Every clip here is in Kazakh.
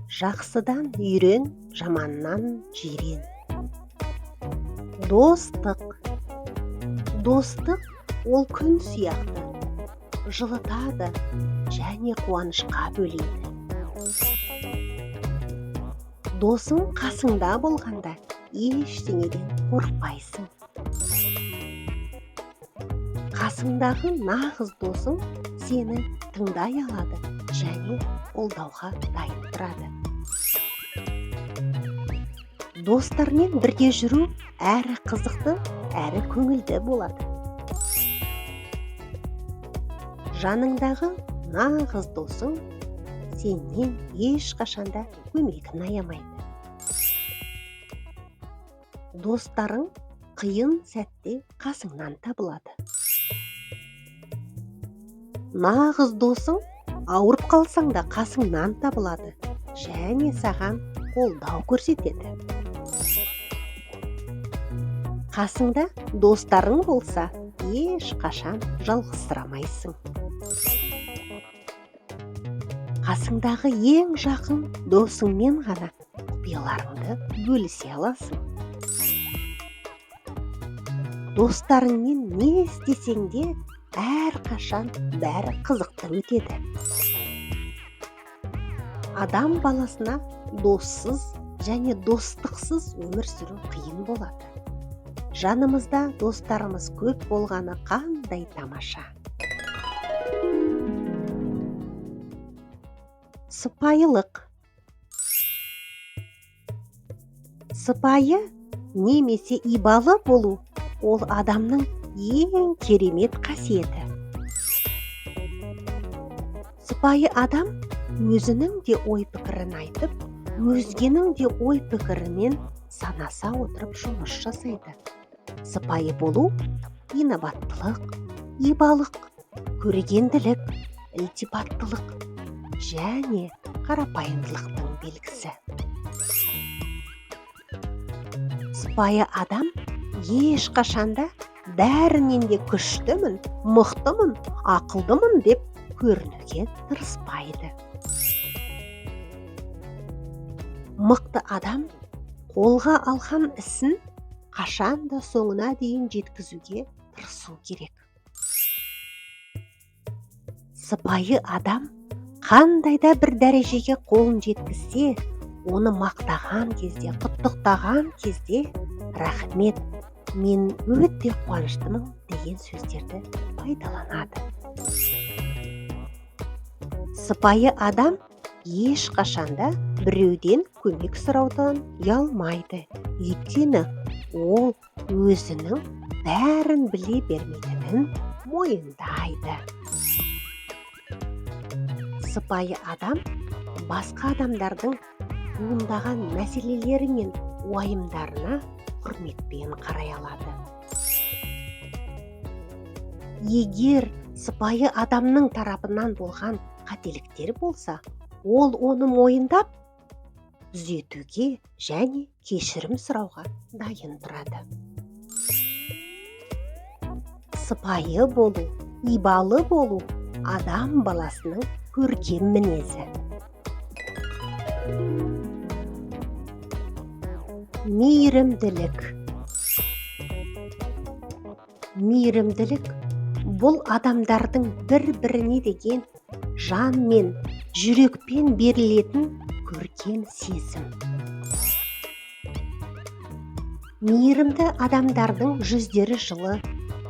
Жақсыдан үйрен, жаманнан жирен. Достық. Достық ол күн сияқты, жылытады және қуанышқа бөлейді. Досың қасыңда болғанда ештеңеден қорықпайсың. Қасыңдағы нағыз досың сені тыңдай алады және қолдауға дайын тұрады. Достармен бірге жүру әрі қызықты, әрі көңілді болады. Жаныңдағы нағыз досың сенен ешқашанда көмегін аямайды. Достарың қиын сәтте қасыңнан табылады. Нағыз досың ауырып қалсаң да қасыңнан табылады және саған қолдау көрсетеді. Қасыңда достарың болса, ешқашан жалғызсырамайсың. Қасыңдағы ең жақын досыңмен ғана құпияларыңды бөлісе аласың. Достарыңмен не істесең де әрқашан бәрі қызықты өтеді. Адам баласына доссыз және достықсыз өмір сүру қиын болады. Жанымызда достарымыз көп болғаны қандай тамаша. Сыпайылық. Сыпайы немесе ибалы болу ол адамның ең керемет қасиеті. Сыпайы адам өзінің де ой-пікірін айтып, өзгенің де ой-пікірімен санаса отырып жұмыс жасайды. Сыпайы болу инабаттылық, ибалық, көрегенділік, ілтипаттылық және қарапайымдылықтың белгісі. Сыпайы адам ешқашанда бәрінен де күштімін, мықтымын, ақылдымын деп көрінуге тырыспайды. Мықты адам қолға алған ісін қашанда соңына дейін жеткізуге тырысу керек. Сыпайы адам қандайда бір дәрежеге қолын жеткізсе, оны мақтаған кезде, құттықтаған кезде рахмет, мен өте қуаныштымын деген сөздерді пайдаланады. Сыпайы адам ешқашанда біреуден көмек сұраудан ұялмайды. Өйткені ол өзінің бәрін біле бермейтінін мойындайды. Сыпайы адам басқа адамдардың туындаған мәселелері мен уайымдарына құрметпен қарай алады. Егер сыпайы адамның тарапынан болған қателіктер болса, ол оны мойындап, түзетуге және кешірім сұрауға дайын тұрады. Сыпайы болу, ибалы болу адам баласының көркем мінезі. Мейірімділік. Мейірімділік бұл адамдардың бір-біріне деген жан мен жүрекпен берілетін көркем сезім. Мейірімді адамдардың жүздері жылы,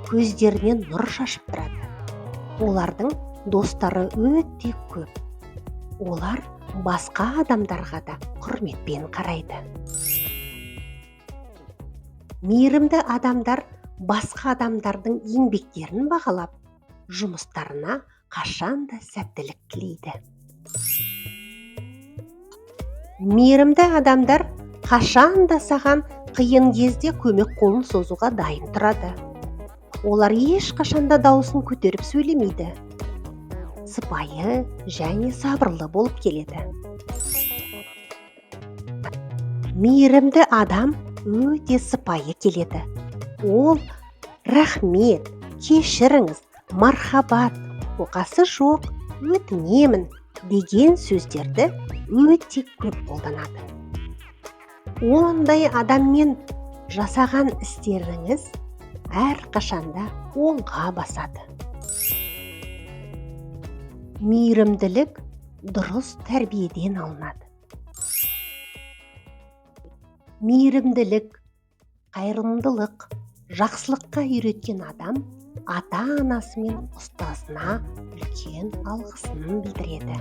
көздерінен нұр шашып тұрады. Олардың достары өте көп. Олар басқа адамдарға да құрметпен қарайды. Мейірімді адамдар басқа адамдардың еңбектерін бағалап, жұмыстарына қашанда сәттілік тілейді. Мейірімді адамдар қашанда саған қиын кезде көмек қолын созуға дайын тұрады. Олар ешқашанда дауысын көтеріп сөйлемейді. Сыпайы және сабырлы болып келеді. Мейірімді адам өте сыпайы келеді. Ол рахмет, кешіріңіз, мархабат, оқасы жоқ, өтінемін деген сөздерді өте көп қолданады. Ондай адаммен жасаған істеріңіз әрқашанда оңға басады. Мейірімділік дұрыс тәрбиеден алынады. Мейірімділік, қайырымдылық, жақсылыққа үйреткен адам ата-анасы мен ұстазына үлкен алғысын білдіреді.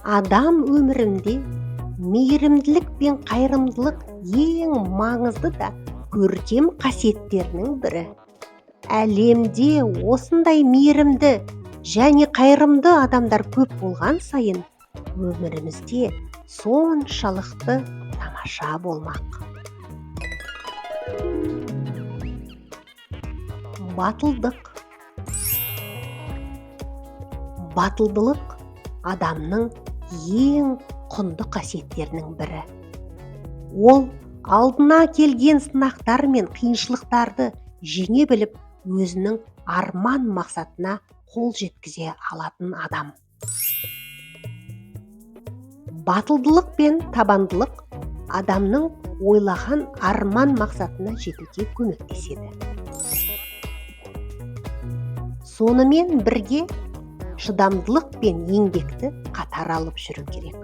Адам өмірінде мейірімділік пен қайырымдылық ең маңызды да көркем қасиеттерінің бірі. Әлемде осындай мейірімді және қайырымды адамдар көп болған сайын, өмірімізде соншалықты тамаша болмақ. Батылдық. Батылдылық адамның ең құнды қасиеттерінің бірі. Ол алдына келген сынақтар мен қиыншылықтарды жеңе біліп, өзінің арман мақсатына қол жеткізе алатын адам. Батылдылық пен табандылық адамның ойлаған арман мақсатына жетуге көмектеседі. Сонымен бірге шыдамдылық пен еңбекті қатар алып жүру керек.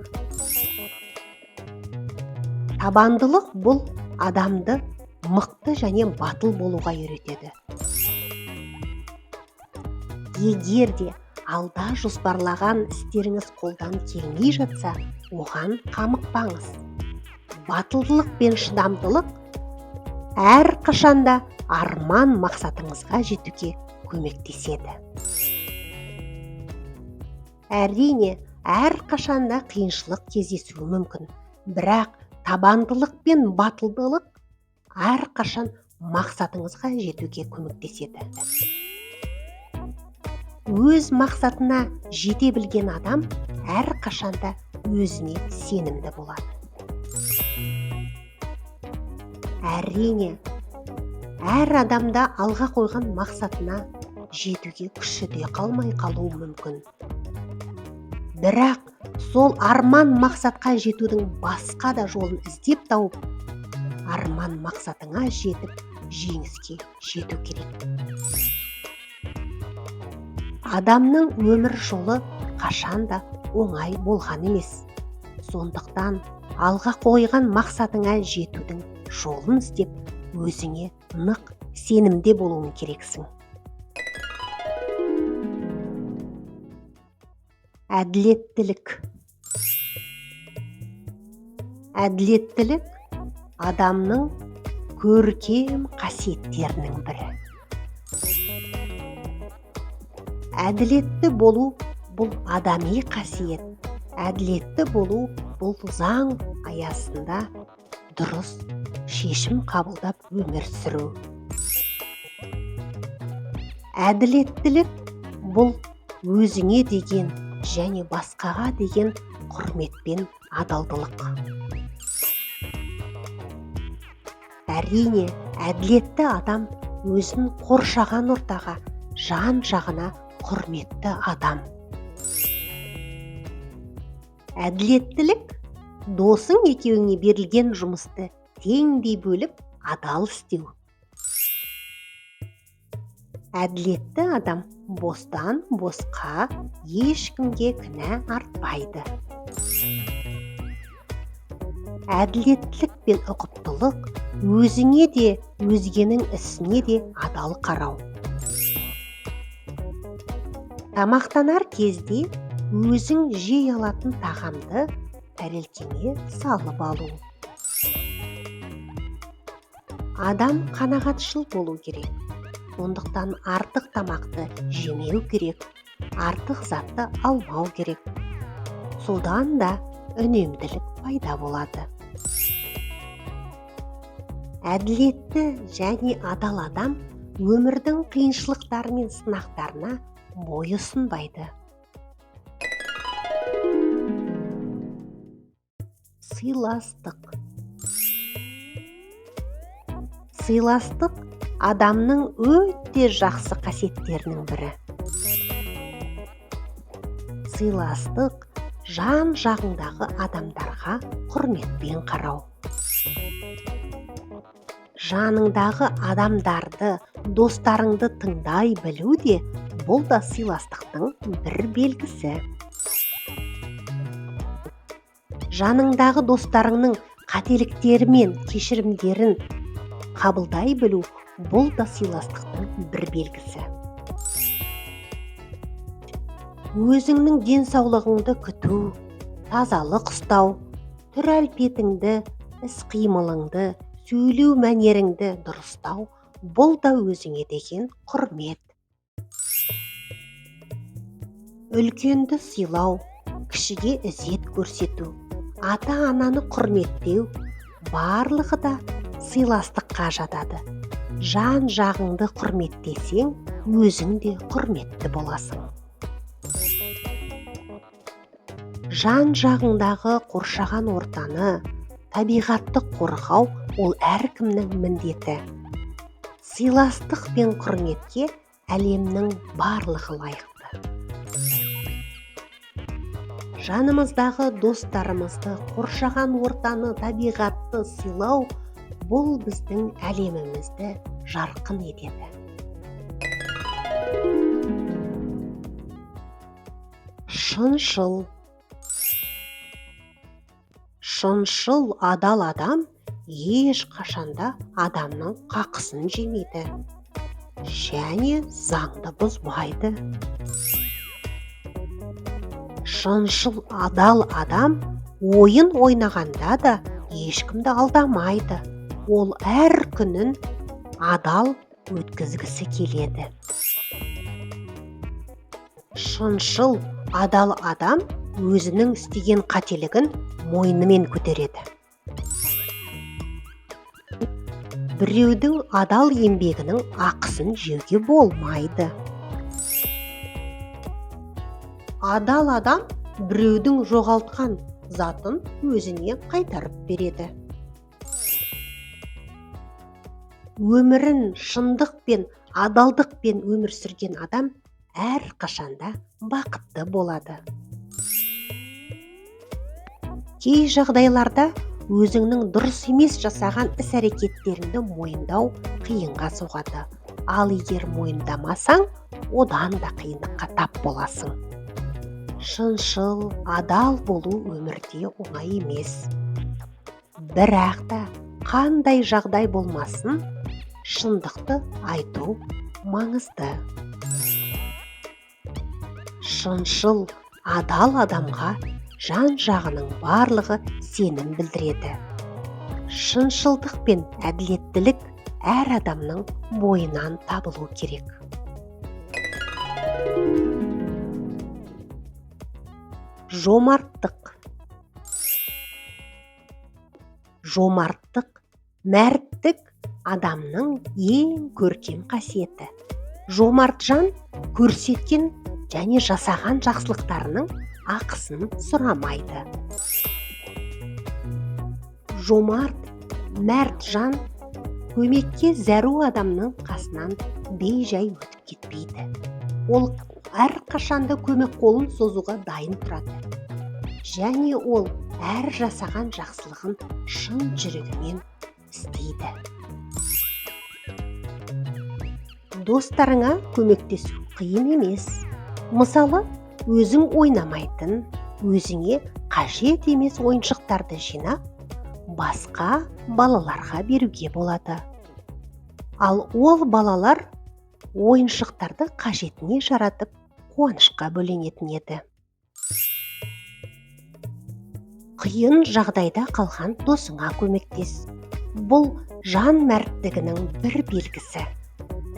Табандылық бұл адамды мықты және батыл болуға үйретеді. Егер де алда жоспарлаған істеріңіз қолдан келмей жатса, оған қамықпаңыз. Батылдылық пен шыдамдылық әрқашанда арман мақсатыңызға жетуге көмектеседі. Әрине, әрқашанда қиыншылық кездесуі мүмкін, бірақ табандылық пен батылдылық әрқашан мақсатыңызға жетуге көмектеседі. Өз мақсатына жете білген адам әрқашанда өзіне сенімді болады. Әрине, әр адамда алға қойған мақсатына жетуге күші де қалмай қалуы мүмкін. Бірақ сол арман мақсатқа жетудің басқа да жолын іздеп тауып, арман мақсатыңа жетіп, жеңіске жету керек. Адамның өмір жолы қашанда оңай болған емес. Сондықтан алға қойған мақсатыңа жетудің жолын іздеп, өзіңе нық сенімде болуың керексің. Әділеттілік. Әділеттілік адамның көркем қасиеттерінің бірі. Әділетті болу бұл адами қасиет. Әділетті болу бұл заң аясында дұрыс шешім қабылдап өмір сүру. Әділеттілік бұл өзіңе деген және басқаға деген құрмет пен адалдылық. Әрине, әділетті адам өзін қоршаған ортаға, жан-жағына құрметті адам. Әділеттілік досың екеуіңе берілген жұмысты теңдей бөліп адал істеу. Әділетті адам бостан босқа ешкімге кінә артпайды. Әділеттілік пен ұқыптылық өзіңе де, өзгенің ісіне де адал қарау. Тамақтанар кезде өзің жей алатын тағамды тәрелкеңе салып алу. Адам қанағатшыл болу керек. Сондықтан артық тамақты жемеу керек, артық затты алмау керек. Содан да үнемділік пайда болады. Әділетті және адал адам өмірдің қиыншылықтары мен сынақтарына бой ұсынбайды. Сыйластық. Сыйластық адамның өте жақсы қасиеттерінің бірі. сыйластық жан жағыңдағы адамдарға құрметпен қарау. Жаныңдағы адамдарды, достарыңды тыңдай білу де бұл да сыйластықтың бір белгісі. Жаныңдағы достарыңның қателіктері мен кешірімдерін қабылдай білу бұл да сыйластықтың бір белгісі. Өзіңнің денсаулығыңды күту, тазалық ұстау, түр-әлпетіңді, іс-қимылыңды, сөйлеу мәнеріңді дұрыстау бұл да өзіңе деген құрмет. Үлкенді сыйлау, кішіге ізет көрсету, ата-ананы құрметтеу барлығы да сыйластыққа жатады. Жан жағыңды құрметтесең, өзің де құрметті боласың. Жан жағыңдағы қоршаған ортаны, табиғатты қорғау ол әркімнің міндеті. Сыйластық пен құрметке әлемнің барлығы лайықты. Жанымыздағы достарымызды, қоршаған ортаны, табиғатты сыйлау бұл біздің әлемімізді жарқын етеді. Шыншыл. Шыншыл адал адам ешқашанда адамның қақысын жемейді және заңды бұзбайды. Шыншыл адал адам ойын ойнағанда да ешкімді алдамайды. Ол әр күнін адал өткізгісі келеді. Шыншыл адал адам өзінің істеген қателігін мойнымен көтереді. Біреудің адал еңбегінің ақысын жеуге болмайды. Адал адам біреудің жоғалтқан затын өзіне қайтарып береді. Өмірін шындық пен адалдықпен өмір сүрген адам әрқашанда бақытты болады. Кей жағдайларда өзіңнің дұрыс емес жасаған іс-әрекеттеріңді мойындау қиынға соғады. Ал егер мойындамасаң, одан да қиындыққа тап боласың. Шыншыл, адал болу өмірде оңай емес. Бірақ та қандай жағдай болмасын, шындықты айту маңызды. Шыншыл, адал адамға жан жағының барлығы сенім білдіреді. Шыншылдық пен әділеттілік әр адамның бойынан табылу керек. Жомарттық. Жомарттық, мәрттік адамның ең көркем қасиеті. Жомарт жан көрсеткен және жасаған жақсылықтарының ақысын сұрамайды. Жомарт, мәрт жан көмекке зәру адамның қасынан бейжай өтіп кетпейді. Ол әрқашанда көмек қолын созуға дайын тұрады. Және ол әр жасаған жақсылығын шын жүрегімен істейді. Достарыңа көмектесу қиын емес. Мысалы, өзің ойнамайтын, өзіңе қажет емес ойыншықтарды жинап, басқа балаларға беруге болады. Ал ол балалар ойыншықтарды қажетіне жаратып, қуанышқа бөленетін еді. Қиын жағдайда қалған досыңа көмектес. Бұл жан мәрттігінің бір белгісі.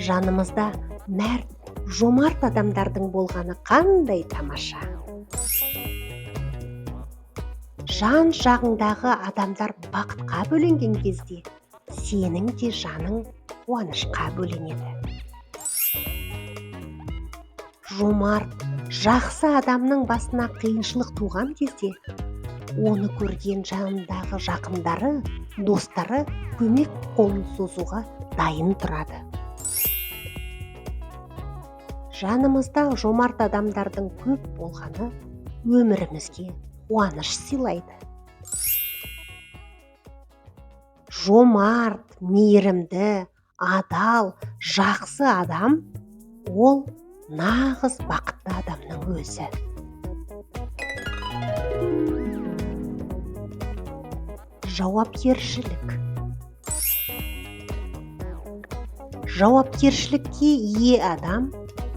Жанымызда мәрт, жомарт адамдардың болғаны қандай тамаша. Жан жағыңдағы адамдар бақытқа бөленген кезде, сенің де жаның қуанышқа бөленеді. Жомарт, жақсы адамның басына қиыншылық туған кезде, оны көрген жанындағы жақындары, достары көмек қолын созуға дайын тұрады. Жанымызда жомарт адамдардың көп болғаны өмірімізге қуаныш сыйлайды. Жомарт, мейірімді, адал, жақсы адам ол нағыз бақытты адамның өзі. Жауапкершілік. Жауапкершілікке ие адам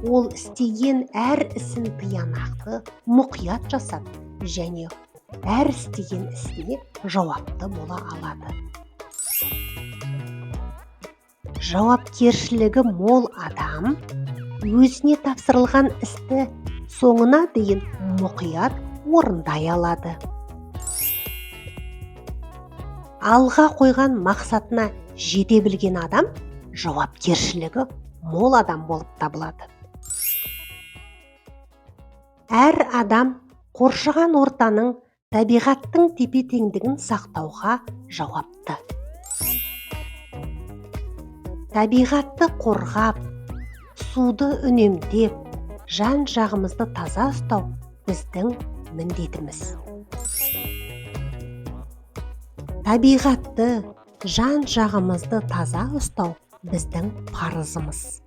ол істеген әр ісін тиянақты, мұқият жасап, және әр істеген ісіне жауапты бола алады. Жауапкершілігі мол адам өзіне тапсырылған істі соңына дейін мұқият орындай алады. Алға қойған мақсатына жете білген адам жауапкершілігі мол адам болып табылады. Әр адам қоршаған ортаның, табиғаттың тепе-теңдігін сақтауға жауапты. Табиғатты қорғап, суды үнемдеп, жан-жағымызды таза ұстау біздің міндетіміз. Табиғатты, жан-жағымызды таза ұстау біздің парызымыз.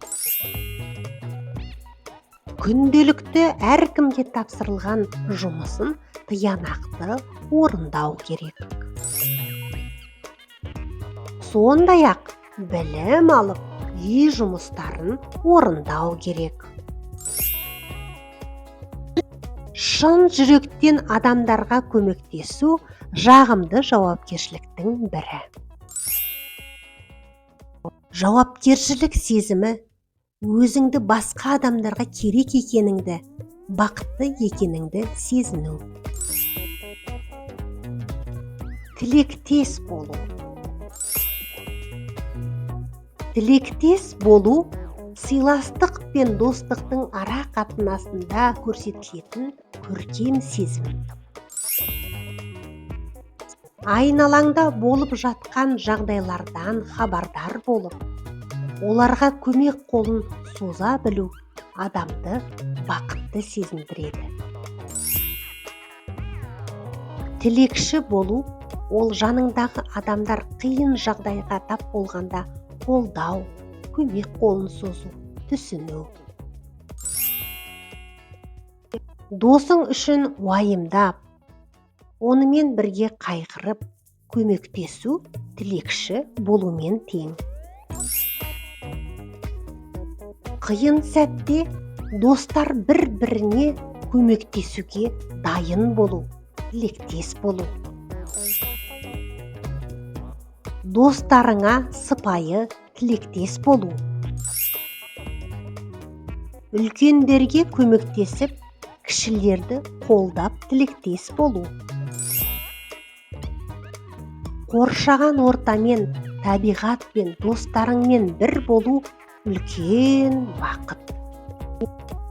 Күнделікті әркімге тапсырылған жұмысын тиянақты орындау керек. Сондай-ақ білім алып, үй жұмыстарын орындау керек. Шын жүректен адамдарға көмектесу жағымды жауапкершіліктің бірі. Жауапкершілік сезімі өзіңді басқа адамдарға керек екеніңді, бақытты екеніңді сезіну. Тілектес болу. Тілектес болу сыйластық пен достықтың ара қатынасында көрсетілетін көркем сезім. Айналаңда болып жатқан жағдайлардан хабардар болып, оларға көмек қолын соза білу адамды бақытты сезіндіреді. Тілекші болу ол жаныңдағы адамдар қиын жағдайға тап болғанда қолдау, көмек қолын созу, түсіну. Досың үшін уайымдап, онымен бірге қайғырып, көмектесу тілекші болумен тең. Қиын сәтте достар бір-біріне көмектесуге дайын болу, тілектес болу. Достарыңа сыпайы тілектес болу. Үлкендерге көмектесіп, кішілерді қолдап тілектес болу. Қоршаған ортамен, табиғатпен, достарыңмен бір болу үлкен бақыт.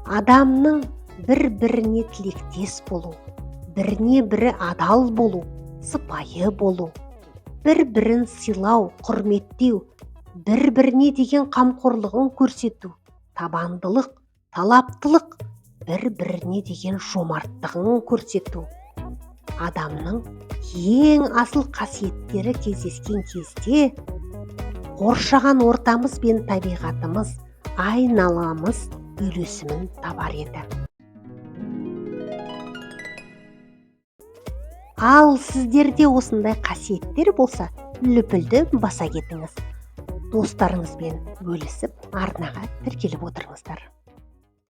Адамның бір-біріне тілектес болу, біріне-бірі адал болу, сыпайы болу, бір-бірін сыйлау, құрметтеу, бір-біріне деген қамқорлығын көрсету, табандылық, талаптылық, бір-біріне деген жомарттығын көрсету. Адамның ең асыл қасиеттері кездескен кезде қоршаған ортамыз бен табиғатымыз, айналамыз үйлесімін табар еді. Ал сіздерде осындай қасиеттер болса, лүпілді баса кетіңіз. Достарыңызбен бөлісіп, арнаға тіркеліп отырыңыздар.